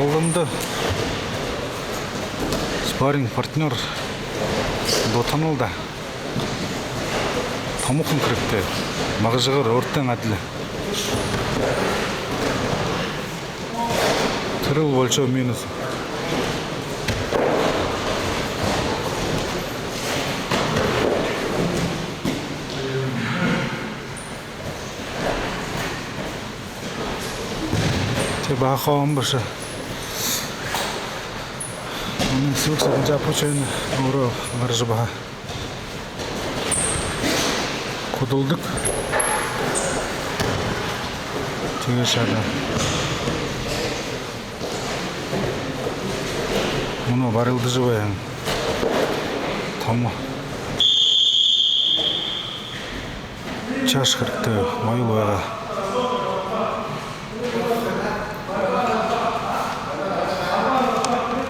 алынды. Спарринг партнер Дотанылда. Тамукын кіріпті. Мағжығыр өрттен әділі. Тырыл өлшеу минус. Бақауым бұшы. Оның сылықсығын жапы чөйіні ұры ғаржы баға. Құдылдық. Теге шады. Мұны барылды жывайын. Тамы. Чаш қырықты майыл баға.